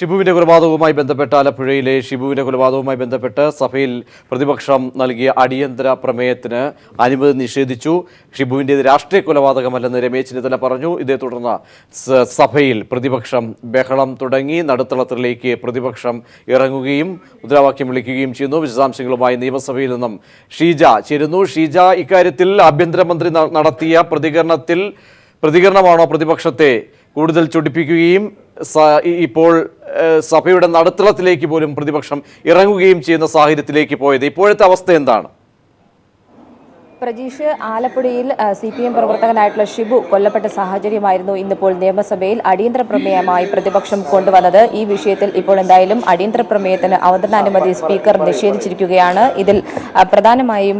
ഷിബുവിന്റെ കൊലപാതകവുമായി ബന്ധപ്പെട്ട് ആലപ്പുഴയിലെ ഷിബുവിന്റെ കൊലപാതകവുമായി ബന്ധപ്പെട്ട് സഭയിൽ പ്രതിപക്ഷം നൽകിയ അടിയന്തര പ്രമേയത്തിന് അനുമതി നിഷേധിച്ചു. ഷിബുവിൻ്റേത് രാഷ്ട്രീയ കൊലപാതകമല്ലെന്ന് രമേശ് ചെന്നിത്തല പറഞ്ഞു. ഇതേ തുടർന്ന് സഭയിൽ പ്രതിപക്ഷം ബഹളം തുടങ്ങി. നടുത്തളത്തിലേക്ക് പ്രതിപക്ഷം ഇറങ്ങുകയും മുദ്രാവാക്യം വിളിക്കുകയും ചെയ്യുന്നു. വിശദാംശങ്ങളുമായി നിയമസഭയിൽ നിന്നും ഷീജ ചേരുന്നു. ഷീജ, ഇക്കാര്യത്തിൽ ആഭ്യന്തരമന്ത്രി നടത്തിയ പ്രതികരണമാണോ പ്രതിപക്ഷത്തെ കൂടുതൽ ചൊടിപ്പിക്കുകയും ഇപ്പോൾ സഭയുടെ നടുത്തളത്തിലേക്ക് പോലും പ്രതിപക്ഷം ഇറങ്ങുകയും ചെയ്യുന്ന സാഹചര്യത്തിലേക്ക് പോയത്? ഇപ്പോഴത്തെ അവസ്ഥ എന്താണ്? പ്രജീഷ്, ആലപ്പുഴയിൽ CPM പ്രവർത്തകനായിട്ടുള്ള ഷിബു കൊല്ലപ്പെട്ട സാഹചര്യമായിരുന്നു ഇന്നിപ്പോൾ നിയമസഭയിൽ അടിയന്തര പ്രമേയമായി പ്രതിപക്ഷം കൊണ്ടുവന്നത്. ഈ വിഷയത്തിൽ ഇപ്പോൾ എന്തായാലും അടിയന്തര പ്രമേയത്തിന് അവതരണാനുമതി സ്പീക്കർ നിഷേധിച്ചിരിക്കുകയാണ്. ഇതിൽ പ്രധാനമായും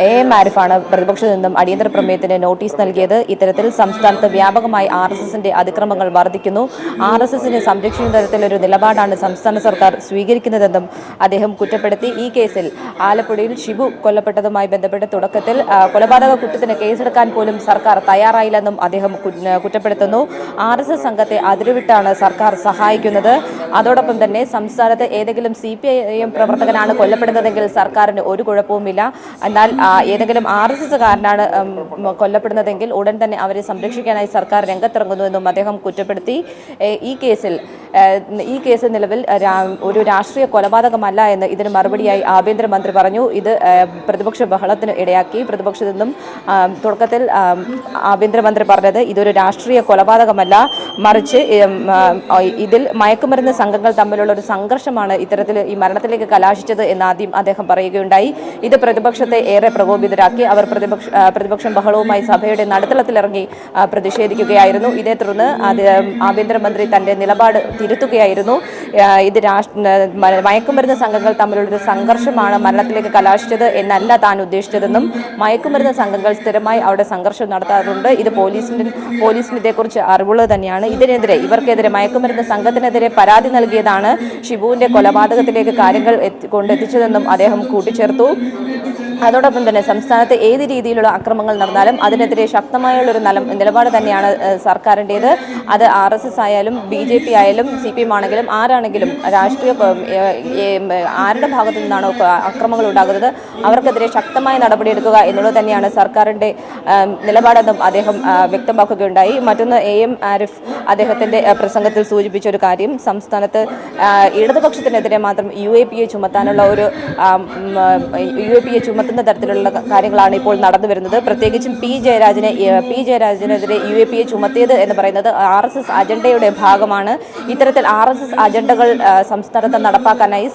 AM ആരിഫാണ് പ്രതിപക്ഷത്തു നിന്നും അടിയന്തര പ്രമേയത്തിന് നോട്ടീസ് നൽകിയത്. ഇത്തരത്തിൽ സംസ്ഥാനത്ത് വ്യാപകമായി RSSന്റെ അതിക്രമങ്ങൾ വർദ്ധിക്കുന്നു, RSSനെ സംരക്ഷിക്കുന്ന തരത്തിലൊരു നിലപാടാണ് സംസ്ഥാന സർക്കാർ സ്വീകരിക്കുന്നതെന്നും അദ്ദേഹം കുറ്റപ്പെടുത്തി. ഈ കേസിൽ ആലപ്പുഴയിൽ ഷിബു കൊല്ലപ്പെട്ടതുമായി ബന്ധപ്പെട്ട് തുടക്കത്തിൽ കൊലപാതക കുറ്റത്തിന് കേസെടുക്കാൻ പോലും സർക്കാർ തയ്യാറായില്ലെന്നും അദ്ദേഹം കുറ്റപ്പെടുത്തുന്നു. RSS സംഘത്തെ അതിരുവിട്ടാണ് സർക്കാർ സഹായിക്കുന്നത്. അതോടൊപ്പം തന്നെ സംസ്ഥാനത്ത് ഏതെങ്കിലും CPIM പ്രവർത്തകനാണ് കൊല്ലപ്പെടുന്നതെങ്കിൽ സർക്കാരിന് ഒരു കുഴപ്പവുമില്ല. എന്നാൽ ഏതെങ്കിലും RSSകാരനാണ് കൊല്ലപ്പെടുന്നതെങ്കിൽ ഉടൻ തന്നെ അവരെ സംരക്ഷിക്കാനായി സർക്കാർ രംഗത്തിറങ്ങുന്നുവെന്നും അദ്ദേഹം കുറ്റപ്പെടുത്തി. ഈ കേസ് നിലവിൽ ഒരു രാഷ്ട്രീയ കൊലപാതകമല്ല എന്ന് ഇതിന് മറുപടിയായി ആഭ്യന്തരമന്ത്രി പറഞ്ഞു. ഇത് പ്രതിപക്ഷ ബഹളത്തിന് ഇടയാക്കി. പ്രതിപക്ഷത്തു നിന്നും തുടക്കത്തിൽ ആഭ്യന്തരമന്ത്രി പറഞ്ഞത് ഇതൊരു രാഷ്ട്രീയ കൊലപാതകമല്ല, മറിച്ച് ഇതിൽ മയക്കുമരുന്ന് സംഘങ്ങൾ തമ്മിലുള്ള ഒരു സംഘർഷമാണ് ഇത്തരത്തിൽ ഈ മരണത്തിലേക്ക് കലാശിച്ചത് എന്ന് ആദ്യം അദ്ദേഹം പറയുകയുണ്ടായി. ഇത് പ്രതിപക്ഷത്തെ ഏറെ പ്രകോപിതരാക്കി. അവർ പ്രതിപക്ഷം ബഹളവുമായി സഭയുടെ നടുത്തളത്തിലിറങ്ങി പ്രതിഷേധിക്കുകയായിരുന്നു. ഇതേ തുടർന്ന് ആഭ്യന്തരമന്ത്രി തന്റെ നിലപാട് തിരുത്തുകയായിരുന്നു. ഇത് മയക്കുമരുന്ന് സംഘങ്ങൾ തമ്മിലുള്ളൊരു സംഘർഷമാണ് മരണത്തിലേക്ക് കലാശിച്ചത് എന്നല്ല താൻ ഉദ്ദേശിച്ചതെന്നും മയക്കുമരുന്ന് സംഘങ്ങൾ സ്ഥിരമായി അവിടെ സംഘർഷം നടത്താറുണ്ട്, ഇത് പോലീസിന് ഇതേക്കുറിച്ച് അറിവുള്ളത് തന്നെയാണ്. ഇവർക്കെതിരെ മയക്കുമരുന്ന് സംഘത്തിനെതിരെ പരാതി നൽകിയതാണ് ഷിബുവിന്റെ കൊലപാതകത്തിലേക്ക് കാര്യങ്ങൾ കൊണ്ടെത്തിച്ചതെന്നും അദ്ദേഹം കൂട്ടിച്ചേർത്തു. അതോടൊപ്പം തന്നെ സംസ്ഥാനത്ത് ഏത് രീതിയിലുള്ള അക്രമങ്ങൾ നടന്നാലും അതിനെതിരെ ശക്തമായുള്ളൊരു നിലപാട് തന്നെയാണ് സർക്കാരിൻ്റേത്. അത് RSS ആയാലും BJP ആയാലും CPM ആണെങ്കിലും ആരാണെങ്കിലും ആരുടെ ഭാഗത്തു നിന്നാണോ അക്രമങ്ങൾ ഉണ്ടാകുന്നത് അവർക്കെതിരെ ശക്തമായ നടപടിയെടുക്കുക എന്നുള്ളത് തന്നെയാണ് സർക്കാരിൻ്റെ നിലപാടെന്നും അദ്ദേഹം വ്യക്തമാക്കുകയുണ്ടായി. മറ്റൊന്ന് AM ആരിഫ് അദ്ദേഹത്തിൻ്റെ പ്രസംഗത്തിൽ സൂചിപ്പിച്ച ഒരു കാര്യം, സംസ്ഥാനത്ത് ഇടതുപക്ഷത്തിനെതിരെ മാത്രം UAPA ചുമത്താനുള്ള ചുമത്തുന്ന തരത്തിലുള്ള കാര്യങ്ങളാണ് ഇപ്പോൾ നടന്നു വരുന്നത്. പ്രത്യേകിച്ചും P ജയരാജനെതിരെ UAPA ചുമത്തിയത് എന്ന് പറയുന്നത് RSS അജണ്ടയുടെ ഭാഗമാണ്. ഇത്തരത്തിൽ RSS അജണ്ടകൾ സംസ്ഥാനത്ത് നടപ്പാക്കാനായി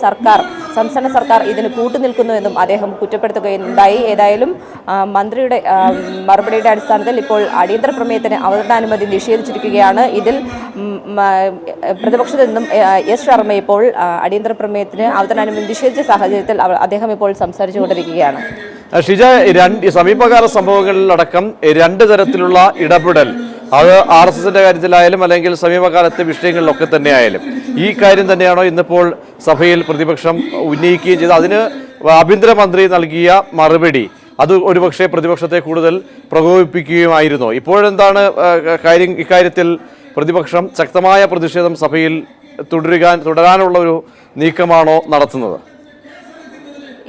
സംസ്ഥാന സർക്കാർ ഇതിന് കൂട്ടുനിൽക്കുന്നു എന്നും അദ്ദേഹം കുറ്റപ്പെടുത്തുകയുണ്ടായി. ഏതായാലും മന്ത്രിയുടെ മറുപടിയുടെ അടിസ്ഥാനത്തിൽ ഇപ്പോൾ അടിയന്തര പ്രമേയത്തിന് അവതരണാനുമതി നിഷേധിച്ചിരിക്കുകയാണ്. ഇതിൽ പ്രതിപക്ഷത്തു നിന്നും S ശർമ്മ ഇപ്പോൾ അടിയന്തര പ്രമേയത്തിന് അവതരണാനുമതി നിഷേധിച്ച സാഹചര്യത്തിൽ അദ്ദേഹം ഇപ്പോൾ സംസാരിച്ചുകൊണ്ടിരിക്കുകയാണ്. ഷിജ, സമീപകാല സംഭവങ്ങളിലടക്കം രണ്ട് തരത്തിലുള്ള ഇടപെടൽ, അത് RSSന്റെ കാര്യത്തിലായാലും അല്ലെങ്കിൽ സമീപകാലത്തെ വിഷയങ്ങളിലൊക്കെ തന്നെയായാലും ഈ കാര്യം തന്നെയാണോ ഇന്നിപ്പോൾ സഭയിൽ പ്രതിപക്ഷം ഉന്നയിക്കുകയും ചെയ്തത്? അതിന് ആഭ്യന്തരമന്ത്രി നൽകിയ മറുപടി അത് ഒരുപക്ഷെ പ്രതിപക്ഷത്തെ കൂടുതൽ പ്രകോപിപ്പിക്കുകയുമായിരുന്നു. ഇപ്പോഴെന്താണ് ഇക്കാര്യത്തിൽ പ്രതിപക്ഷം ശക്തമായ പ്രതിഷേധം സഭയിൽ തുടരാനുള്ള ഒരു നീക്കമാണോ നടത്തുന്നത്?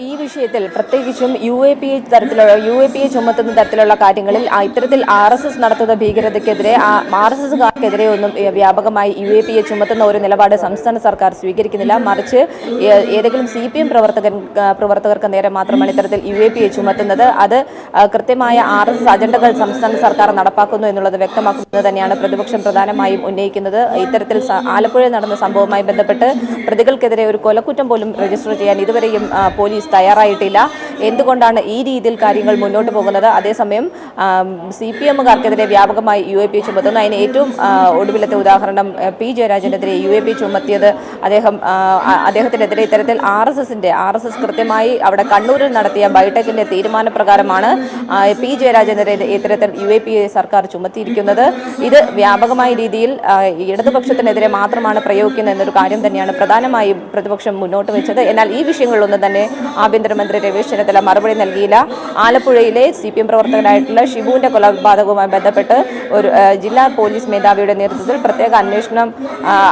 ഈ വിഷയത്തിൽ പ്രത്യേകിച്ചും UAPA ചുമത്തുന്ന തരത്തിലുള്ള കാര്യങ്ങളിൽ ഇത്തരത്തിൽ RSS നടത്തുന്ന ഭീകരതയ്ക്കെതിരെ RSSകാർക്കെതിരെ ഒന്നും വ്യാപകമായി UAPA ചുമത്തുന്ന ഒരു നിലപാട് സംസ്ഥാന സർക്കാർ സ്വീകരിക്കുന്നില്ല. മറിച്ച് ഏതെങ്കിലും CPM പ്രവർത്തകർക്ക് നേരെ മാത്രമാണ് ഇത്തരത്തിൽ UAPA ചുമത്തുന്നത്. അത് കൃത്യമായ RSS അജണ്ടകൾ സംസ്ഥാന സർക്കാർ നടപ്പാക്കുന്നു എന്നുള്ളത് വ്യക്തമാക്കുന്നത് തന്നെയാണ് പ്രതിപക്ഷം പ്രധാനമായും ഉന്നയിക്കുന്നത്. ഇത്തരത്തിൽ ആലപ്പുഴയിൽ നടന്ന സംഭവവുമായി ബന്ധപ്പെട്ട് പ്രതികൾക്കെതിരെ ഒരു കൊലക്കുറ്റം പോലും രജിസ്റ്റർ ചെയ്യാൻ ഇതുവരെയും പോലീസ് തയ്യാറായിട്ടില്ല. എന്തുകൊണ്ടാണ് ഈ രീതിയിൽ കാര്യങ്ങൾ മുന്നോട്ട് പോകുന്നത്? അതേസമയം CPMകാർക്കെതിരെ വ്യാപകമായി UAPA ചുമത്തുന്നു. അതിന് ഏറ്റവും ഒടുവിലത്തെ ഉദാഹരണം P ജയരാജനെതിരെ UAPA ചുമത്തിയത് അദ്ദേഹത്തിനെതിരെ ഇത്തരത്തിൽ RSS കൃത്യമായി അവിടെ കണ്ണൂരിൽ നടത്തിയ ബൈടെക്കിന്റെ തീരുമാനപ്രകാരമാണ് P ജയരാജനെതിരെ ഇത്തരത്തിൽ UAPA സർക്കാർ ചുമത്തിയിരിക്കുന്നത്. ഇത് വ്യാപകമായ രീതിയിൽ ഇടതുപക്ഷത്തിനെതിരെ മാത്രമാണ് പ്രയോഗിക്കുന്നത് എന്നൊരു കാര്യം തന്നെയാണ് പ്രധാനമായും പ്രതിപക്ഷം മുന്നോട്ട് വെച്ചത്. എന്നാൽ ഈ വിഷയങ്ങളിലൊന്നും തന്നെ ആഭ്യന്തരമന്ത്രി രമേശ് ചെന്നിത്തല ചെന്നിത്തല മറുപടി നൽകിയില്ല. ആലപ്പുഴയിലെ CPM പ്രവർത്തകനായിട്ടുള്ള ഷിബുവിന്റെ കൊലപാതകവുമായി ബന്ധപ്പെട്ട് ഒരു ജില്ലാ പോലീസ് മേധാവിയുടെ നേതൃത്വത്തിൽ പ്രത്യേക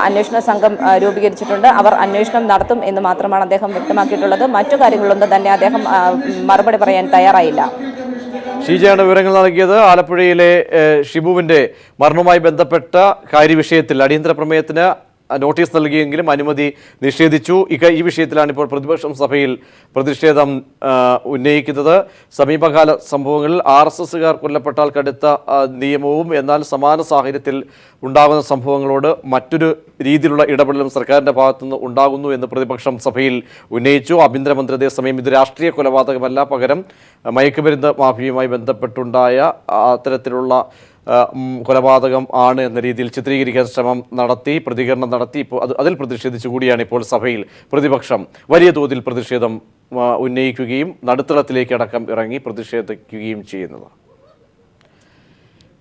അന്വേഷണ സംഘം രൂപീകരിച്ചിട്ടുണ്ട്. അവർ അന്വേഷണം നടത്തും എന്ന് മാത്രമാണ് അദ്ദേഹം വ്യക്തമാക്കിയിട്ടുള്ളത്. മറ്റു കാര്യങ്ങളൊന്നും തന്നെ അദ്ദേഹം മറുപടി പറയാൻ തയ്യാറായില്ല. ഷീജയാണ് വിവരങ്ങൾ നൽകിയത്. ആലപ്പുഴയിലെ ഷിബുവിന്റെ മരണവുമായി ബന്ധപ്പെട്ട കാര്യവിഷയത്തിൽ അടിയന്തര പ്രമേയത്തിന് നോട്ടീസ് നൽകിയെങ്കിലും അനുമതി നിഷേധിച്ചു. ഈ വിഷയത്തിലാണ് ഇപ്പോൾ പ്രതിപക്ഷം സഭയിൽ പ്രതിഷേധം ഉന്നയിക്കുന്നത്. സമീപകാല സംഭവങ്ങളിൽ RSSകാർ കൊല്ലപ്പെട്ടാൽ കടുത്ത നിയമവും എന്നാൽ സമാന സാഹചര്യത്തിൽ ഉണ്ടാകുന്ന സംഭവങ്ങളോട് മറ്റൊരു രീതിയിലുള്ള ഇടപെടലും സർക്കാരിൻ്റെ ഭാഗത്തുനിന്ന് ഉണ്ടാകുന്നു എന്ന് പ്രതിപക്ഷം സഭയിൽ ഉന്നയിച്ചു. ആഭ്യന്തരമന്ത്രി അതേസമയം ഇത് രാഷ്ട്രീയ കൊലപാതകമല്ല, പകരം മയക്കുമരുന്ന് മാഫിയയുമായി ബന്ധപ്പെട്ടുണ്ടായ അത്തരത്തിലുള്ള കൊലപാതകം ആണ് എന്ന രീതിയിൽ ചിത്രീകരിക്കാൻ ശ്രമം നടത്തി, പ്രതികരണം നടത്തി. ഇപ്പോൾ അതിൽ പ്രതിഷേധിച്ചു കൂടിയാണ് ഇപ്പോൾ സഭയിൽ പ്രതിപക്ഷം വലിയ തോതിൽ പ്രതിഷേധം ഉന്നയിക്കുകയും നടുത്തളത്തിലേക്ക് അടക്കം ഇറങ്ങി പ്രതിഷേധിക്കുകയും ചെയ്യുന്നത്.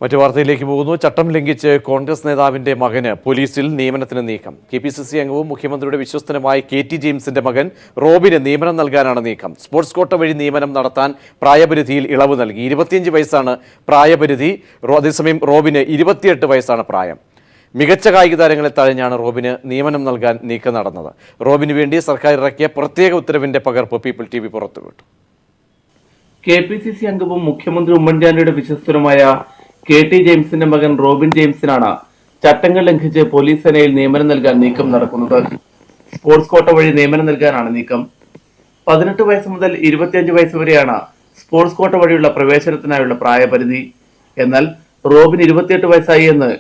മറ്റു വാർത്തയിലേക്ക് പോകുന്നു. ചട്ടം ലംഘിച്ച് കോൺഗ്രസ് നേതാവിന്റെ മകന് പോലീസിൽ നിയമനത്തിന് നീക്കം. KPCC അംഗവും മുഖ്യമന്ത്രിയുടെ വിശ്വസ്തനുമായ KT ജെയിംസിന്റെ മകൻ റോബിന് നിയമനം നൽകാനാണ് നീക്കം. സ്പോർട്സ് കോട്ട വഴി നിയമനം നടത്താൻ പ്രായപരിധിയിൽ ഇളവ് നൽകി. 25 വയസ്സാണ് പ്രായപരിധി. അതേസമയം റോബിന് 28 വയസ്സാണ് പ്രായം. മികച്ച കായിക താരങ്ങളെ തഴഞ്ഞാണ് റോബിന് നിയമനം നൽകാൻ നീക്കം നടന്നത്. റോബിന് വേണ്ടി സർക്കാർ ഇറക്കിയ പ്രത്യേക ഉത്തരവിന്റെ പകർപ്പ് പീപ്പിൾ TV പുറത്തുവിട്ടു. KPCC അംഗവും മുഖ്യമന്ത്രി ഉമ്മൻചാണ്ടിയുടെ വിശ്വസ്തനുമായ KT ജെയിംസിന്റെ മകൻ റോബിൻ ജെയിംസിനാണ് ചട്ടങ്ങൾ ലംഘിച്ച് പോലീസ് സേനയിൽ നിയമനം നൽകാൻ നീക്കം നടക്കുന്നത്. സ്പോർട്സ് കോട്ട വഴി നിയമനം നൽകാനാണ് നീക്കം. 18 വയസ്സ് മുതൽ 25 വയസ്സ് വരെയാണ് സ്പോർട്സ് കോട്ട വഴിയുള്ള പ്രവേശനത്തിനായുള്ള പ്രായപരിധി. എന്നാൽ റോബിൻ 28 വയസ്സായി എന്ന്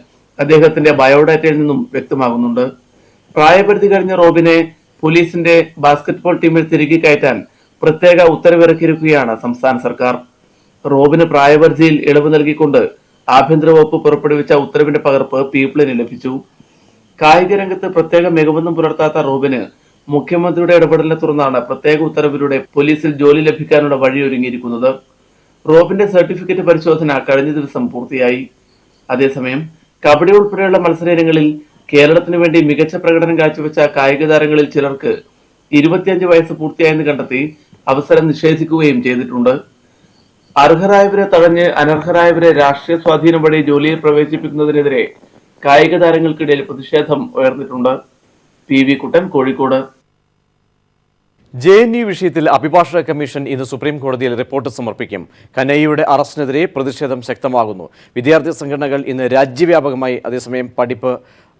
അദ്ദേഹത്തിന്റെ ബയോഡാറ്റയിൽ നിന്നും വ്യക്തമാകുന്നുണ്ട്. പ്രായപരിധി കഴിഞ്ഞ റോബിനെ പോലീസിന്റെ ബാസ്കറ്റ്ബോൾ ടീമിൽ തിരികെ കയറ്റാൻ പ്രത്യേക ഉത്തരവിറക്കിയിരിക്കുകയാണ് സംസ്ഥാന സർക്കാർ. റോബിന് പ്രായപരിധിയിൽ ഇളവ് നൽകിക്കൊണ്ട് ആഭ്യന്തര വകുപ്പ് പുറപ്പെടുവിച്ച ഉത്തരവിന്റെ പകർപ്പ് പീപ്പിളിന് ലഭിച്ചു. കായിക രംഗത്ത് പ്രത്യേക മികവൊന്നും പുലർത്താത്ത റോബിന് മുഖ്യമന്ത്രിയുടെ ഇടപെടലിനെ തുടർന്നാണ് പ്രത്യേക ഉത്തരവിലൂടെ പോലീസിൽ ജോലി ലഭിക്കാനുള്ള വഴിയൊരുങ്ങിയിരിക്കുന്നത്. റോബിന്റെ സർട്ടിഫിക്കറ്റ് പരിശോധന കഴിഞ്ഞ ദിവസം പൂർത്തിയായി. അതേസമയം കബഡി ഉൾപ്പെടെയുള്ള മത്സര ഇനങ്ങളിൽ കേരളത്തിന് വേണ്ടി മികച്ച പ്രകടനം കാഴ്ചവെച്ച കായിക താരങ്ങളിൽ ചിലർക്ക് 25 വയസ്സ് പൂർത്തിയായെന്ന് കണ്ടെത്തി അവസരം നിഷേധിക്കുകയും ചെയ്തിട്ടുണ്ട്. അർഹരായവരെ തടഞ്ഞ് അനർഹരായവരെ രാഷ്ട്രീയ സ്വാധീനം വഴി ജോലിയിൽ പ്രവേശിപ്പിക്കുന്നതിനെതിരെ കായിക താരങ്ങൾക്കിടയിൽ പ്രതിഷേധം ഉയർന്നിട്ടുണ്ട്. PV കുട്ടൻ, കോഴിക്കോട്. JNU വിഷയത്തിൽ അഭിഭാഷക കമ്മീഷൻ ഇന്ന് സുപ്രീം കോടതിയിൽ റിപ്പോർട്ട് സമർപ്പിക്കും. കനയ്യയുടെ അറസ്റ്റിനെതിരെ പ്രതിഷേധം ശക്തമാകുന്നു. വിദ്യാർത്ഥി സംഘടനകൾ ഇന്ന് രാജ്യവ്യാപകമായി അതേസമയം പഠിപ്പ്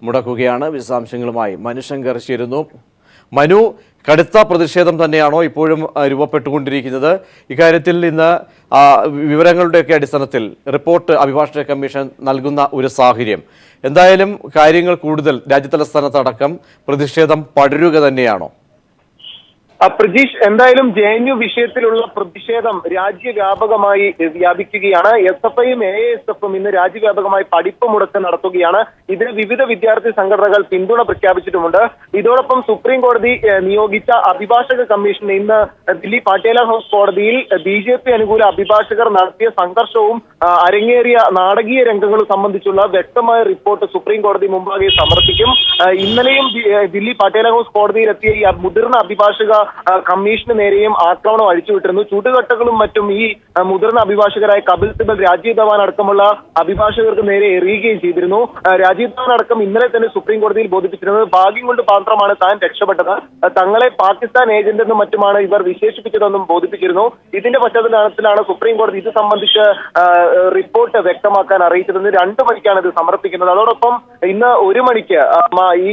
മുടക്കുകയാണ്. വിശദാംശങ്ങളുമായി മനുശങ്കർ ചേരുന്നു. മനു, കടുത്ത പ്രതിഷേധം തന്നെയാണോ ഇപ്പോഴും രൂപപ്പെട്ടുകൊണ്ടിരിക്കുന്നത്? ഇക്കാര്യത്തിൽ ഇന്ന് വിവരങ്ങളുടെയൊക്കെ അടിസ്ഥാനത്തിൽ റിപ്പോർട്ട് അഭിഭാഷക കമ്മീഷൻ നൽകുന്ന ഒരു സാഹചര്യം. എന്തായാലും കാര്യങ്ങൾ കൂടുതൽ രാജ്യതലസ്ഥാനത്തടക്കം പ്രതിഷേധം പടരുക തന്നെയാണോ? പ്രജീഷ്, എന്തായാലും JNU വിഷയത്തിലുള്ള പ്രതിഷേധം രാജ്യവ്യാപകമായി വ്യാപിക്കുകയാണ്. SFIയും AISFും ഇന്ന് രാജ്യവ്യാപകമായി പഠിപ്പ് മുടക്ക് നടത്തുകയാണ്. ഇതിന് വിവിധ വിദ്യാർത്ഥി സംഘടനകൾ പിന്തുണ പ്രഖ്യാപിച്ചിട്ടുമുണ്ട്. ഇതോടൊപ്പം സുപ്രീം കോടതി നിയോഗിച്ച അഭിഭാഷക കമ്മീഷൻ ഇന്ന് ദില്ലി പാട്യാല ഹൗസ് കോടതിയിൽ BJP അനുകൂല അഭിഭാഷകർ നടത്തിയ സംഘർഷവും അരങ്ങേറിയ നാടകീയ രംഗങ്ങളും സംബന്ധിച്ചുള്ള വ്യക്തമായ റിപ്പോർട്ട് സുപ്രീം കോടതി മുമ്പാകെ സമർപ്പിക്കും. ഇന്നലെയും ദില്ലി പാട്യാല ഹൗസ് കോടതിയിലെത്തിയ ഈ മുതിർന്ന അഭിഭാഷക കമ്മീഷന് നേരെയും ആക്രമണം അഴിച്ചുവിട്ടിരുന്നു. ചുടുകട്ടകളും മറ്റും ഈ മുതിർന്ന അഭിഭാഷകരായ കപിൽ സിബൽ, രാജീവ് ധവാൻ അടക്കമുള്ള അഭിഭാഷകർക്ക് നേരെ എറിയുകയും ചെയ്തിരുന്നു. രാജീവ് ധവാൻ അടക്കം ഇന്നലെ തന്നെ സുപ്രീം കോടതിയിൽ ബോധിപ്പിച്ചിരുന്നത് ഭാഗ്യം കൊണ്ട് മാത്രമാണ് താൻ രക്ഷപ്പെട്ടത്, തങ്ങളെ പാകിസ്ഥാൻ ഏജന്റ് എന്നും മറ്റുമാണ് ഇവർ വിശേഷിപ്പിച്ചതെന്നും ബോധിപ്പിച്ചിരുന്നു. ഇതിന്റെ പശ്ചാത്തലത്തിലാണ് സുപ്രീം കോടതി ഇത് സംബന്ധിച്ച് റിപ്പോർട്ട് വ്യക്തമാക്കാൻ അറിയിച്ചത്. 2 മണിക്കാണ് ഇത് സമർപ്പിക്കുന്നത്. അതോടൊപ്പം ഇന്ന് 1 മണിക്ക് ഈ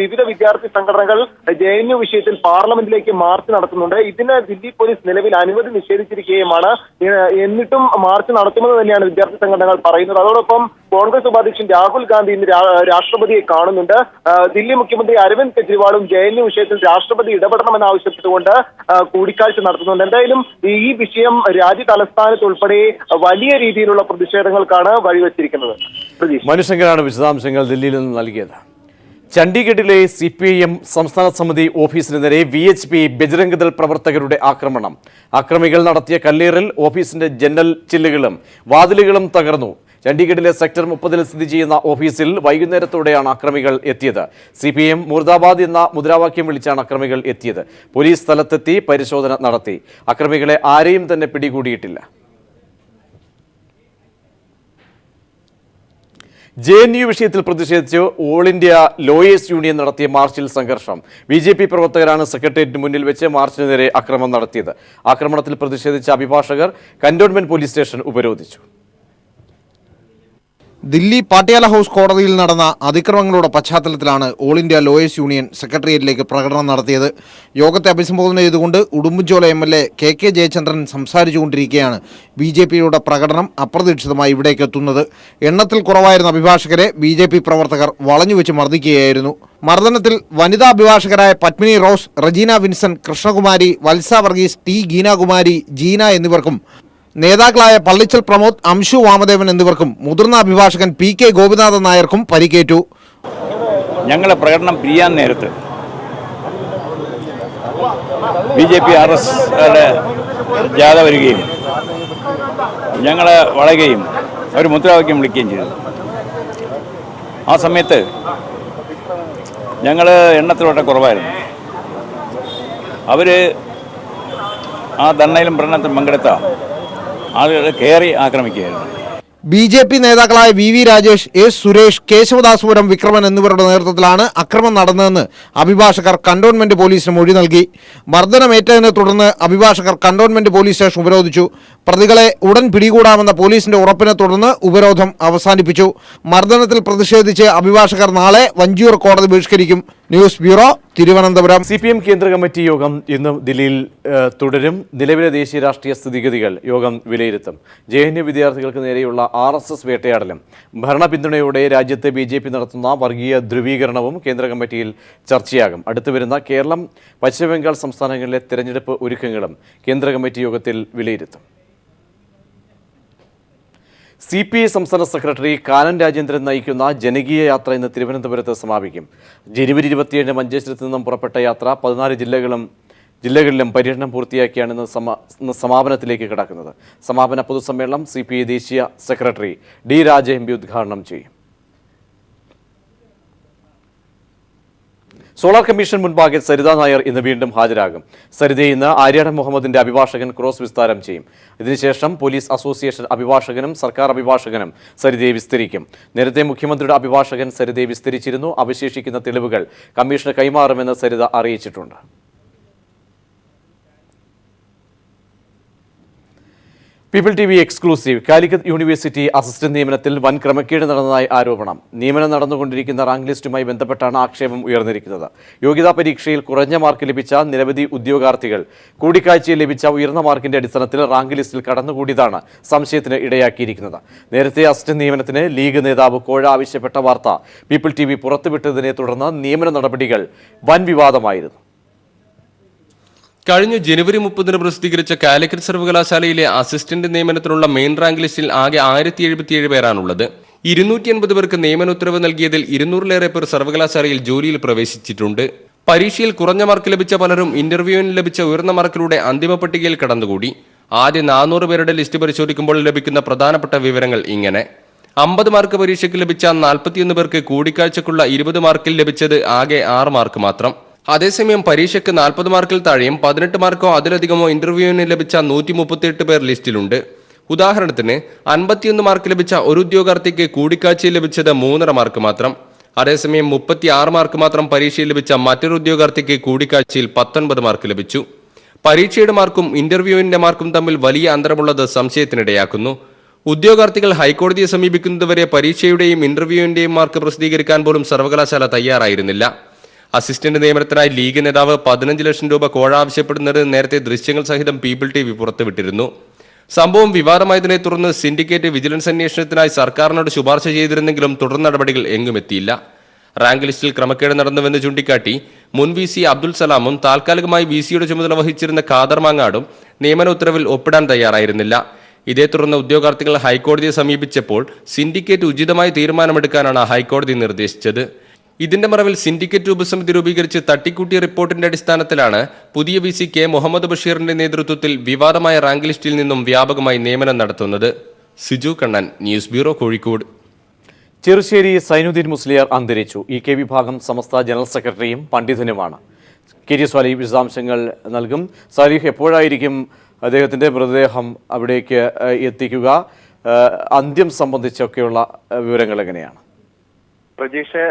വിവിധ വിദ്യാർത്ഥി സംഘടനകൾ JNU വിഷയത്തിൽ പാർലമെന്റിലേക്ക് മാർച്ച് നടത്തുന്നുണ്ട്. ഇതിന് ദില്ലി പോലീസ് നിലവിൽ അനുമതി നിഷേധിച്ചിരിക്കുകയുമാണ്. എന്നിട്ടും മാർച്ച് നടത്തുമെന്ന് തന്നെയാണ് വിദ്യാർത്ഥി സംഘടനകൾ പറയുന്നത്. അതോടൊപ്പം കോൺഗ്രസ് ഉപാധ്യക്ഷൻ രാഹുൽ ഗാന്ധി ഇന്ന് രാഷ്ട്രപതിയെ കാണുന്നുണ്ട്. ദില്ലി മുഖ്യമന്ത്രി അരവിന്ദ് കെജ്രിവാളും JNU വിഷയത്തിൽ രാഷ്ട്രപതി ഇടപെടണമെന്ന് ആവശ്യപ്പെട്ടുകൊണ്ട് കൂടിക്കാഴ്ച നടത്തുന്നുണ്ട്. എന്തായാലും ഈ വിഷയം രാജ്യ തലസ്ഥാനത്ത് ഉൾപ്പെടെ വലിയ രീതിയിലുള്ള പ്രതിഷേധങ്ങൾക്കാണ് വഴിവെച്ചിരിക്കുന്നത്. മനുശങ്കരാണ് വിശദാംശങ്ങൾ ദില്ലിയിൽ നിന്ന് നൽകിയത്. ചണ്ഡീഗഡിലെ CPIM സംസ്ഥാന സമിതി ഓഫീസിന് നേരെ VHP ബജ്രംഗ് ദൾ പ്രവർത്തകരുടെ ആക്രമണം. അക്രമികൾ നടത്തിയ കല്ലേറിൽ ഓഫീസിന്റെ ജനൽ ചില്ലുകളും വാതിലുകളും തകർന്നു. ചണ്ഡീഗഡിലെ സെക്ടർ 30-ൽ സ്ഥിതി ചെയ്യുന്ന ഓഫീസിൽ വൈകുന്നേരത്തോടെയാണ് അക്രമികൾ എത്തിയത്. CPM മുർദാബാദ് എന്ന മുദ്രാവാക്യം വിളിച്ചാണ് അക്രമികൾ എത്തിയത്. പോലീസ് സ്ഥലത്തെത്തി പരിശോധന നടത്തി. അക്രമികളെ ആരെയും തന്നെ പിടികൂടിയിട്ടില്ല. JNU വിഷയത്തിൽ പ്രതിഷേധിച്ച് ഓൾ ഇന്ത്യ ലോയേഴ്സ് യൂണിയൻ നടത്തിയ മാർച്ചിൽ സംഘർഷം. BJP പ്രവർത്തകരാണ് സെക്രട്ടേറിയറ്റിന് മുന്നിൽ വെച്ച് മാർച്ചിന് നേരെ ആക്രമണം നടത്തിയത്. ആക്രമണത്തിൽ പ്രതിഷേധിച്ച അഭിഭാഷകർ കന്റോൺമെന്റ് പോലീസ് സ്റ്റേഷൻ ഉപരോധിച്ചു. ദില്ലി പാട്യാല ഹൗസ് കോടതിയിൽ നടന്ന അതിക്രമങ്ങളുടെ പശ്ചാത്തലത്തിലാണ് ഓൾ ഇന്ത്യ ലോയേഴ്സ് യൂണിയൻ സെക്രട്ടേറിയറ്റിലേക്ക് പ്രകടനം നടത്തിയത്. യോഗത്തെ അഭിസംബോധന ചെയ്തുകൊണ്ട് ഉടുമ്പൻചോല MLA KK ജയചന്ദ്രൻ സംസാരിച്ചുകൊണ്ടിരിക്കെയാണ് BJPയുടെ പ്രകടനം അപ്രതീക്ഷിതമായി ഇവിടേക്ക് എത്തുന്നത്. എണ്ണത്തിൽ കുറവായിരുന്ന അഭിഭാഷകരെ BJP പ്രവർത്തകർ വളഞ്ഞുവെച്ച് മർദ്ദിക്കുകയായിരുന്നു. മർദ്ദനത്തിൽ വനിതാ അഭിഭാഷകരായ പത്മിനി റോസ്, റജീന വിൻസെന്റ്, കൃഷ്ണകുമാരി, വത്സ വർഗീസ്, T ഗീനാകുമാരി, ജീന എന്നിവർക്കും നേതാക്കളായ പള്ളിച്ചൽ പ്രമോദ്, അംശു വാമദേവൻ എന്നിവർക്കും മുതിർന്ന അഭിഭാഷകൻ PK ഗോപിനാഥൻ നായർക്കും പരിക്കേറ്റു. ഞങ്ങളെ പ്രകടനം പിരിയാൻ നേരത്ത് BJP RS ജാഥ വരികയും ഞങ്ങളെ വളയുകയും അവർ മുദ്രാവാക്യം വിളിക്കുകയും ചെയ്തു. ആ സമയത്ത് ഞങ്ങൾ എണ്ണത്തിലോട്ട് കുറവായിരുന്നു. അവർ ആ ധർണയിലും പ്രകടനത്തിലും പങ്കെടുത്ത ആളുകളെ കയറി ആക്രമിക്കുകയായിരുന്നു. BJP നേതാക്കളായ VV രാജേഷ്, S സുരേഷ്, കേശവദാസുപുരം വിക്രമൻ എന്നിവരുടെ നേതൃത്വത്തിലാണ് അക്രമം നടന്നതെന്ന് അഭിഭാഷകർ കന്റോൺമെന്റ് പോലീസിന് മൊഴി നൽകി. മർദ്ദനമേറ്റതിനെ തുടർന്ന് അഭിഭാഷകർ കന്റോൺമെന്റ് പോലീസ് സ്റ്റേഷൻ ഉപരോധിച്ചു. പ്രതികളെ ഉടൻ പിടികൂടാമെന്ന പോലീസിന്റെ ഉറപ്പിനെ തുടർന്ന് ഉപരോധം അവസാനിപ്പിച്ചു. മർദ്ദനത്തിൽ പ്രതിഷേധിച്ച് അഭിഭാഷകർ നാളെ വഞ്ചിയൂർ കോടതി ബഹിഷ്കരിക്കും. News bureau, Thiruvananthapuram. CPM കേന്ദ്ര കമ്മിറ്റി യോഗം ഇന്ന് ദില്ലിയിൽ തുടരും. നിലവിലെ ദേശീയ രാഷ്ട്രീയ സ്ഥിതിഗതികൾ യോഗം വിലയിരുത്തും. JNU വിദ്യാർത്ഥികൾക്ക് നേരെയുള്ള RSS വേട്ടയാടലും ഭരണ പിന്തുണയോടെ രാജ്യത്തെ BJP നടത്തുന്ന വർഗീയ ധ്രുവീകരണവും കേന്ദ്ര കമ്മിറ്റിയിൽ ചർച്ചയാകും. അടുത്തുവരുന്ന കേരളം, പശ്ചിമബംഗാൾ സംസ്ഥാനങ്ങളിലെ തെരഞ്ഞെടുപ്പ് ഒരുക്കങ്ങളും കേന്ദ്ര കമ്മിറ്റി യോഗത്തിൽ വിലയിരുത്തും. CPI സംസ്ഥാന സെക്രട്ടറി കാനൻ രാജേന്ദ്രൻ നയിക്കുന്ന ജനകീയ യാത്ര ഇന്ന് തിരുവനന്തപുരത്ത് സമാപിക്കും. ജനുവരി 27 മഞ്ചേശ്വരത്ത് നിന്നും പുറപ്പെട്ട യാത്ര 14 ജില്ലകളിലും പര്യടനം പൂർത്തിയാക്കിയാണ് ഇന്ന് സമാപനത്തിലേക്ക് കടക്കുന്നത്. സമാപന പൊതുസമ്മേളനം CPI ദേശീയ സെക്രട്ടറി D രാജ MP ഉദ്ഘാടനം ചെയ്യും. സോളാർ കമ്മീഷൻ മുൻപാകെ സരിത നായർ ഇന്ന് വീണ്ടും ഹാജരാകും. സരിതയെ ഇന്ന് ആര്യാടൻ മുഹമ്മദിന്റെ അഭിഭാഷകൻ ക്രോസ് വിസ്താരം ചെയ്യും. ഇതിനുശേഷം പോലീസ് അസോസിയേഷൻ അഭിഭാഷകനും സർക്കാർ അഭിഭാഷകനും സരിതയെ വിസ്തരിക്കും. നേരത്തെ മുഖ്യമന്ത്രിയുടെ അഭിഭാഷകൻ സരിതയെ വിസ്തരിച്ചിരുന്നു. അവശേഷിക്കുന്ന തെളിവുകൾ കമ്മീഷന് കൈമാറുമെന്ന് സരിത അറിയിച്ചിട്ടുണ്ട്. People TV exclusive. Calicut university assistant നിയമനത്തിൽ വൻ ക്രമക്കേട് നടന്നതായി ആരോപണം. നിയമനം നടന്നുകൊണ്ടിരിക്കുന്ന റാങ്ക് ലിസ്റ്റുമായി ബന്ധപ്പെട്ടാണ് ആക്ഷേപം ഉയർന്നിരിക്കുന്നത്. യോഗ്യതാ പരീക്ഷയിൽ കുറഞ്ഞ മാർക്ക് ലഭിച്ച നിരവധി ഉദ്യോഗാർത്ഥികൾ കൂടിക്കാഴ്ചയിൽ ലഭിച്ച ഉയർന്ന മാർക്കിന്റെ അടിസ്ഥാനത്തിൽ റാങ്ക് ലിസ്റ്റിൽ കടന്നുകൂടിയതാണ് സംശയത്തിന് ഇടയാക്കിയിരിക്കുന്നത്. നേരത്തെ അസിസ്റ്റന്റ് നിയമനത്തിന് ലീഗ് നേതാവ് കോഴ ആവശ്യപ്പെട്ട വാർത്ത പീപ്പിൾ TV പുറത്തുവിട്ടതിനെ തുടർന്ന് നിയമന നടപടികൾ വൻ വിവാദമായിരുന്നു. കഴിഞ്ഞ ജനുവരി 30 പ്രസിദ്ധീകരിച്ച കാലിക്കറ്റ് സർവകലാശാലയിലെ അസിസ്റ്റന്റ് നിയമനത്തിനുള്ള മെയിൻ റാങ്ക് ലിസ്റ്റിൽ ആകെ 1077 പേരാണുള്ളത്. 280 പേർക്ക് നിയമന ഉത്തരവ് നൽകിയതിൽ 200-ലേറെ പേർ സർവകലാശാലയിൽ ജോലിയിൽ പ്രവേശിച്ചിട്ടുണ്ട്. പരീക്ഷയിൽ കുറഞ്ഞ മാർക്ക് ലഭിച്ച പലരും ഇന്റർവ്യൂവിന് ലഭിച്ച ഉയർന്ന മാർക്കിലൂടെ അന്തിമ പട്ടികയിൽ കടന്നുകൂടി. ആദ്യ 400 പേരുടെ ലിസ്റ്റ് പരിശോധിക്കുമ്പോൾ ലഭിക്കുന്ന പ്രധാനപ്പെട്ട വിവരങ്ങൾ ഇങ്ങനെ: 50 മാർക്ക് പരീക്ഷയ്ക്ക് ലഭിച്ച 41 പേർക്ക് കൂടിക്കാഴ്ചക്കുള്ള 20 മാർക്കിൽ ലഭിച്ചത് ആകെ 6 മാർക്ക് മാത്രം. അതേസമയം പരീക്ഷയ്ക്ക് 40 മാർക്കിൽ താഴെയും 18 മാർക്കോ അതിലധികമോ ഇന്റർവ്യൂവിന് ലഭിച്ച 138 പേർ ലിസ്റ്റിലുണ്ട്. ഉദാഹരണത്തിന് 51 മാർക്ക് ലഭിച്ച ഒരു ഉദ്യോഗാർത്ഥിക്ക് കൂടിക്കാഴ്ചയിൽ ലഭിച്ചത് 3.5 മാർക്ക് മാത്രം. അതേസമയം 36 മാർക്ക് മാത്രം പരീക്ഷയിൽ ലഭിച്ച മറ്റൊരു ഉദ്യോഗാർത്ഥിക്ക് കൂടിക്കാഴ്ചയിൽ 19 മാർക്ക് ലഭിച്ചു. പരീക്ഷയുടെ മാർക്കും ഇന്റർവ്യൂവിന്റെ മാർക്കും തമ്മിൽ വലിയ അന്തരമുള്ളത് സംശയത്തിനിടയാക്കുന്നു. ഉദ്യോഗാർത്ഥികൾ ഹൈക്കോടതിയെ സമീപിക്കുന്നതുവരെ പരീക്ഷയുടെയും ഇന്റർവ്യൂവിന്റെയും മാർക്ക് പ്രസിദ്ധീകരിക്കാൻ പോലും സർവകലാശാല തയ്യാറായിരുന്നില്ല. അസിസ്റ്റന്റ് നിയമനത്തിനായി ലീഗ് നേതാവ് 15 ലക്ഷം രൂപ കോഴ ആവശ്യപ്പെടുന്നത് നേരത്തെ ദൃശ്യങ്ങൾ സഹിതം പീപ്പിൾ TV പുറത്തുവിട്ടിരുന്നു. സംഭവം വിവാദമായതിനെ തുടർന്ന് സിൻഡിക്കേറ്റ് വിജിലൻസ് അന്വേഷണത്തിനായി സർക്കാരിനോട് ശുപാർശ ചെയ്തിരുന്നെങ്കിലും തുടർ നടപടികൾ എങ്ങും എത്തിയില്ല. റാങ്ക് ലിസ്റ്റിൽ ക്രമക്കേട് നടന്നുവെന്ന് ചൂണ്ടിക്കാട്ടി മുൻ VC അബ്ദുൽ സലാമും താൽക്കാലികമായി VCയുടെ ചുമതല വഹിച്ചിരുന്ന ഖാദർ മാങ്ങാടും നിയമന ഉത്തരവിൽ ഒപ്പിടാൻ തയ്യാറായിരുന്നില്ല. ഇതേ തുടർന്ന് ഉദ്യോഗാർത്ഥികൾ ഹൈക്കോടതിയെ സമീപിച്ചപ്പോൾ സിൻഡിക്കേറ്റ് ഉചിതമായ തീരുമാനമെടുക്കാനാണ് ഹൈക്കോടതി നിർദ്ദേശിച്ചത്. ഇതിന്റെ മറവിൽ സിൻഡിക്കേറ്റ് ഉപസമിതി രൂപീകരിച്ച് തട്ടിക്കൂട്ടിയ റിപ്പോർട്ടിന്റെ അടിസ്ഥാനത്തിലാണ് പുതിയ VC K മുഹമ്മദ് ബഷീറിന്റെ നേതൃത്വത്തിൽ വിവാദമായ റാങ്ക് ലിസ്റ്റിൽ നിന്നും വ്യാപകമായി നിയമനം നടത്തുന്നത്. Siju Kannan, news bureau, Kozhikode. ചെറുശ്ശേരി സൈനുദ്ദീൻ മുസ്ലിയാർ അന്തരിച്ചു. EK വിഭാഗം സമസ്ത ജനറൽ സെക്രട്ടറിയും പണ്ഡിതനുമാണ്. KG സ്വാലിഹ് വിശദാംശങ്ങൾ നൽകും. സ്വാലിഹ്, എപ്പോഴായിരിക്കും അദ്ദേഹത്തിൻ്റെ മൃതദേഹം അവിടേക്ക് എത്തിക്കുക? അന്ത്യം സംബന്ധിച്ചൊക്കെയുള്ള വിവരങ്ങൾ എങ്ങനെയാണ്? പ്രജീഷ്,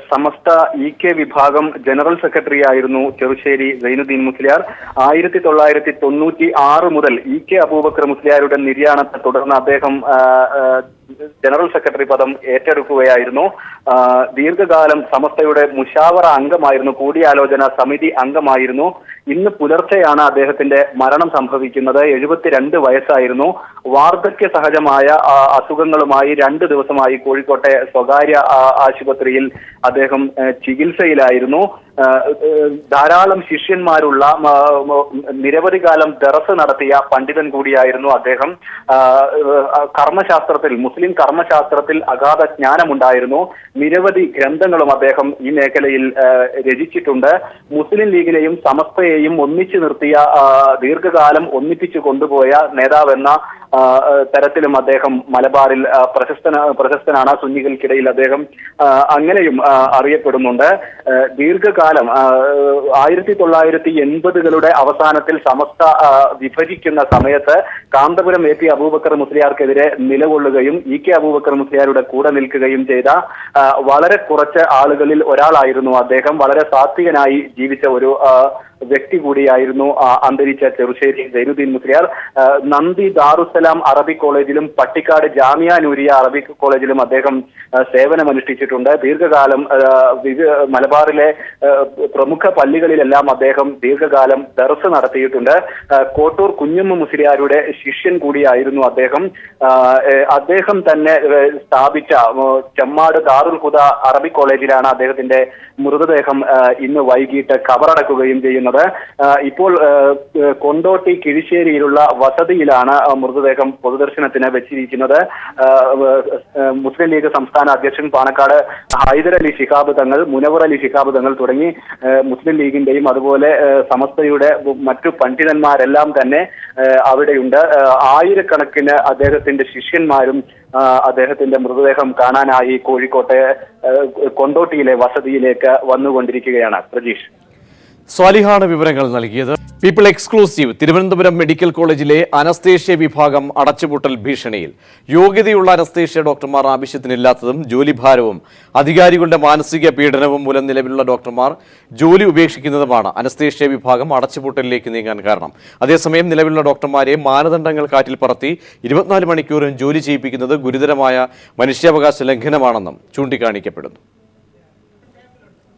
സമസ്ത EK വിഭാഗം ജനറൽ സെക്രട്ടറി ആയിരുന്നു ചെറുശ്ശേരി സൈനുദ്ദീൻ മുസ്ലിയാർ. 1996 മുതൽ EK അബൂബക്കർ മുസ്ലിയാരുടെ നിര്യാണത്തെ തുടർന്ന് അദ്ദേഹം ജനറൽ സെക്രട്ടറി പദം ഏറ്റെടുക്കുകയായിരുന്നു. ദീർഘകാലം സമസ്തയുടെ മുഷാവറ അംഗമായിരുന്നു, കൂടിയാലോചന സമിതി അംഗമായിരുന്നു. ഇന്ന് പുലർച്ചെയാണ് അദ്ദേഹത്തിന്റെ മരണം സംഭവിക്കുന്നത്. 72 വയസ്സായിരുന്നു. വാർദ്ധക്യ സഹജമായ അസുഖങ്ങളുമായി 2 ദിവസമായി കോഴിക്കോട്ടെ സ്വകാര്യ ആശുപത്രിയിൽ അദ്ദേഹം ചികിത്സയിലായിരുന്നു. ധാരാളം ശിഷ്യന്മാരുള്ള, നിരവധി കാലം ദറസ് നടത്തിയ പണ്ഡിതൻ കൂടിയായിരുന്നു അദ്ദേഹം. കർമ്മശാസ്ത്രത്തിൽ, മുസ്ലിം കർമ്മശാസ്ത്രത്തിൽ അഗാധ ജ്ഞാനമുണ്ടായിരുന്നു. നിരവധി ഗ്രന്ഥങ്ങളും അദ്ദേഹം ഈ മേഖലയിൽ രചിച്ചിട്ടുണ്ട്. മുസ്ലിം ലീഗിനെയും സമസ്തയെയും ഒന്നിച്ചു നിർത്തിയ, ദീർഘകാലം ഒന്നിപ്പിച്ചു കൊണ്ടുപോയ നേതാവെന്ന തരത്തിലും അദ്ദേഹം മലബാറിൽ പ്രശസ്തനാണ്. സുന്നികൾക്കിടയിൽ അദ്ദേഹം അങ്ങനെയും അറിയപ്പെടുന്നുണ്ട്. ദീർഘകാലം 1980കളുടെ അവസാനത്തിൽ സമസ്ത വിഭജിക്കുന്ന സമയത്ത് കാന്തപുരം AP അബൂബക്കർ മുസ്ലിയാർക്കെതിരെ നിലകൊള്ളുകയും EK അബൂബക്കർ മുസ്ലിയാരുടെ കൂടെ നിൽക്കുകയും ചെയ്ത വളരെ കുറച്ച് ആളുകളിൽ ഒരാളായിരുന്നു അദ്ദേഹം. വളരെ സാത്വികനായി ജീവിച്ച ഒരു വ്യക്തി കൂടിയായിരുന്നു അന്തരിച്ച ചെറുശ്ശേരി സൈനുദ്ദീൻ മുസ്ലിയാർ. നന്ദി ദാറുസലാം അറബിക് കോളേജിലും പട്ടിക്കാട് ജാമിയ നൂരിയ അറബിക് കോളേജിലും അദ്ദേഹം സേവനമനുഷ്ഠിച്ചിട്ടുണ്ട്. ദീർഘകാലം മലബാറിലെ പ്രമുഖ പള്ളികളിലെല്ലാം അദ്ദേഹം ദീർഘകാലം ദർസ് നടത്തിയിട്ടുണ്ട്. കോട്ടൂർ കുഞ്ഞമ്മ മുസ്ലിയാരുടെ ശിഷ്യൻ കൂടിയായിരുന്നു അദ്ദേഹം. അദ്ദേഹം തന്നെ സ്ഥാപിച്ച ചെമ്മാട് ദാറുൽ ഹുദ അറബിക് കോളേജിലാണ് അദ്ദേഹത്തിന്റെ മൃതദേഹം ഇന്ന് വൈകിട്ട് കബറടക്കുകയും ചെയ്യുന്നത്. ഇപ്പോൾ കൊണ്ടോട്ടി കിഴിശ്ശേരിയിലുള്ള വസതിയിലാണ് മൃതദേഹം പൊതുദർശനത്തിന് വെച്ചിരിക്കുന്നത്. മുസ്ലിം ലീഗ് സംസ്ഥാന അധ്യക്ഷൻ പാണക്കാട് ഹൈദരലി ശിഹാബ് തങ്ങൾ, മുനവർ അലി ശിഹാബ് തങ്ങൾ തുടങ്ങി മുസ്ലിം ലീഗിന്റെയും അതുപോലെ സമസ്തയുടെ മറ്റു പണ്ഡിതന്മാരെല്ലാം തന്നെ അവിടെയുണ്ട്. ആയിരക്കണക്കിന് അദ്ദേഹത്തിന്റെ ശിഷ്യന്മാരും അദ്ദേഹത്തിന്റെ മൃതദേഹം കാണാനായി കോഴിക്കോട്ടെ കൊണ്ടോട്ടിയിലെ വസതിയിലേക്ക് വന്നുകൊണ്ടിരിക്കുകയാണ്. പ്രജീഷ്. സ്വാലിഹാണ് വിവരങ്ങൾ നൽകിയത്. People exclusive. തിരുവനന്തപുരം മെഡിക്കൽ കോളേജിലെ അനസ്തേഷ്യ വിഭാഗം അടച്ചുപൂട്ടൽ ഭീഷണിയിൽ. യോഗ്യതയുള്ള അനസ്തേഷ്യ ഡോക്ടർമാർ ആവശ്യത്തിനില്ലാത്തതും ജോലിഭാരവും അധികാരികളുടെ മാനസിക പീഡനവും മൂലം നിലവിലുള്ള ഡോക്ടർമാർ ജോലി ഉപേക്ഷിക്കുന്നതുമാണ് അനസ്തേഷ്യ വിഭാഗം അടച്ചുപൂട്ടലിലേക്ക് നീങ്ങാൻ കാരണം. അതേസമയം നിലവിലുള്ള ഡോക്ടർമാരെ മാനദണ്ഡങ്ങൾ കാറ്റിൽ പറത്തി 24 മണിക്കൂറും ജോലി ചെയ്യിപ്പിക്കുന്നത് ഗുരുതരമായ മനുഷ്യാവകാശ ലംഘനമാണെന്നും ചൂണ്ടിക്കാണിക്കപ്പെടുന്നു.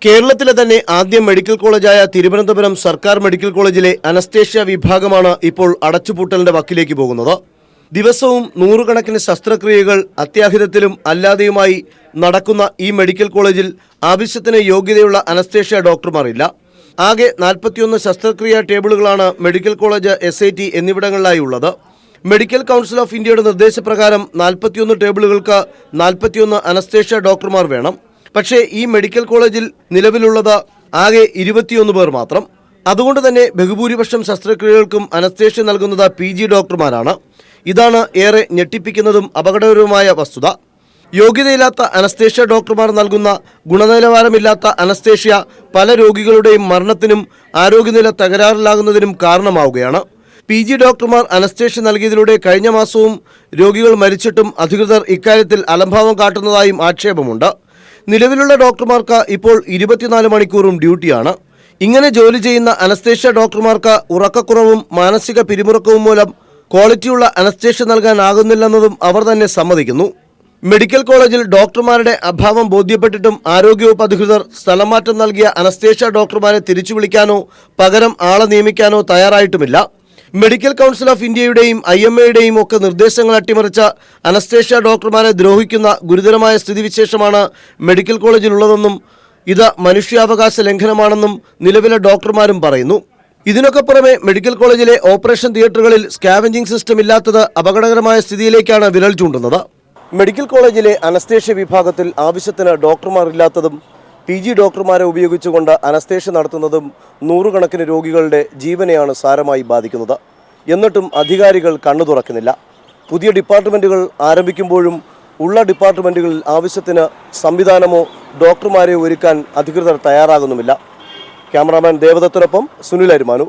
കേരളത്തിലെ തന്നെ ആദ്യ മെഡിക്കൽ കോളേജായ തിരുവനന്തപുരം സർക്കാർ മെഡിക്കൽ കോളേജിലെ അനസ്തേഷ്യ വിഭാഗമാണ് ഇപ്പോൾ അടച്ചുപൂട്ടലിന്റെ വക്കിലേക്ക് പോകുന്നത്. ദിവസവും 100 കണക്കിന് ശസ്ത്രക്രിയകൾ അത്യാഹിതത്തിലും അല്ലാതെയുമായി നടക്കുന്ന ഈ മെഡിക്കൽ കോളേജിൽ ആവശ്യത്തിന് യോഗ്യതയുള്ള അനസ്തേഷ്യ ഡോക്ടർമാരില്ല. ആകെ 41 ശസ്ത്രക്രിയാ ടേബിളുകളാണ് മെഡിക്കൽ കോളേജ്, SIT എന്നിവിടങ്ങളിലായി ഉള്ളത്. മെഡിക്കൽ കൗൺസിൽ ഓഫ് ഇന്ത്യയുടെ നിർദ്ദേശപ്രകാരം 41 ടേബിളുകൾക്ക് 41 അനസ്തേഷ്യ ഡോക്ടർമാർ വേണം. പക്ഷേ ഈ മെഡിക്കൽ കോളേജിൽ നിലവിലുള്ളത് ആകെ 21 പേർ മാത്രം. അതുകൊണ്ട് തന്നെ ബഹുഭൂരിപക്ഷം ശസ്ത്രക്രിയകൾക്കും അനസ്തേഷ്യ നൽകുന്നത് PG ഡോക്ടർമാരാണ്. ഇതാണ് ഏറെ ഞെട്ടിപ്പിക്കുന്നതും അപകടകരവുമായ വസ്തുത. യോഗ്യതയില്ലാത്ത അനസ്തേഷ്യ ഡോക്ടർമാർ നൽകുന്ന ഗുണനിലവാരമില്ലാത്ത അനസ്തേഷ്യ പല രോഗികളുടെയും മരണത്തിനും ആരോഗ്യനില തകരാറിലാകുന്നതിനും കാരണമാവുകയാണ്. PG ഡോക്ടർമാർ അനസ്തേഷ്യ നൽകിയതിലൂടെ കഴിഞ്ഞ മാസവും രോഗികൾ മരിച്ചിട്ടും അധികൃതർ ഇക്കാര്യത്തിൽ അലംഭാവം കാട്ടുന്നതായും ആക്ഷേപമുണ്ട്. നിലവിലുള്ള ഡോക്ടർമാർക്ക് ഇപ്പോൾ 24 മണിക്കൂറും ഡ്യൂട്ടിയാണ്. ഇങ്ങനെ ജോലി ചെയ്യുന്ന അനസ്തേഷ്യ ഡോക്ടർമാർക്ക് ഉറക്കക്കുറവും മാനസിക പിരിമുറുക്കവും മൂലം ക്വാളിറ്റിയുള്ള അനസ്തേഷ്യ നൽകാനാകുന്നില്ലെന്നതും അവർ തന്നെ സമ്മതിക്കുന്നു. മെഡിക്കൽ കോളേജിൽ ഡോക്ടർമാരുടെ അഭാവം ബോധ്യപ്പെട്ടിട്ടും ആരോഗ്യവകുപ്പ് അധികൃതർ സ്ഥലമാറ്റം നൽകിയ അനസ്തേഷ്യ ഡോക്ടർമാരെ തിരിച്ചു വിളിക്കാനോ പകരം ആളെ നിയമിക്കാനോ തയ്യാറായിട്ടുമില്ല. മെഡിക്കൽ കൗൺസിൽ ഓഫ് ഇന്ത്യയുടെയും IMAയുടെയും ഒക്കെ നിർദ്ദേശങ്ങൾ അട്ടിമറിച്ച അനസ്തേഷ്യ ഡോക്ടർമാരെ ദ്രോഹിക്കുന്ന ഗുരുതരമായ സ്ഥിതിവിശേഷമാണ് മെഡിക്കൽ കോളേജിലുള്ളതെന്നും ഇത് മനുഷ്യാവകാശ ലംഘനമാണെന്നും നിലവിലെ ഡോക്ടർമാരും പറയുന്നു. ഇതിനൊക്കെ പുറമെ മെഡിക്കൽ കോളേജിലെ ഓപ്പറേഷൻ തിയേറ്ററുകളിൽ സ്കാവഞ്ചിംഗ് സിസ്റ്റം ഇല്ലാത്തത് അപകടകരമായ സ്ഥിതിയിലേക്കാണ് വിരൽ ചൂണ്ടുന്നത്. മെഡിക്കൽ കോളേജിലെ അനസ്തേഷ്യ വിഭാഗത്തിൽ ആവശ്യത്തിന് ഡോക്ടർമാർ ഇല്ലാത്തതും PG ഡോക്ടർമാരെ ഉപയോഗിച്ചുകൊണ്ട് അനസ്തേഷ്യ നടത്തുന്നതും 100 കണക്കിന് രോഗികളുടെ ജീവനെയാണ് സാരമായി ബാധിക്കുന്നത്. എന്നിട്ടും അധികാരികൾ കണ്ണു തുറക്കുന്നില്ല. പുതിയ ഡിപ്പാർട്ട്മെൻറ്റുകൾ ആരംഭിക്കുമ്പോഴും ഉള്ള ഡിപ്പാർട്ട്മെൻറ്റുകളിൽ ആവശ്യത്തിന് സംവിധാനമോ ഡോക്ടർമാരെയോ ഒരുക്കാൻ അധികൃതർ തയ്യാറാകുന്നുമില്ല. ക്യാമറാമാൻ ദേവദത്തിനൊപ്പം സുനിൽ അരുമാനു.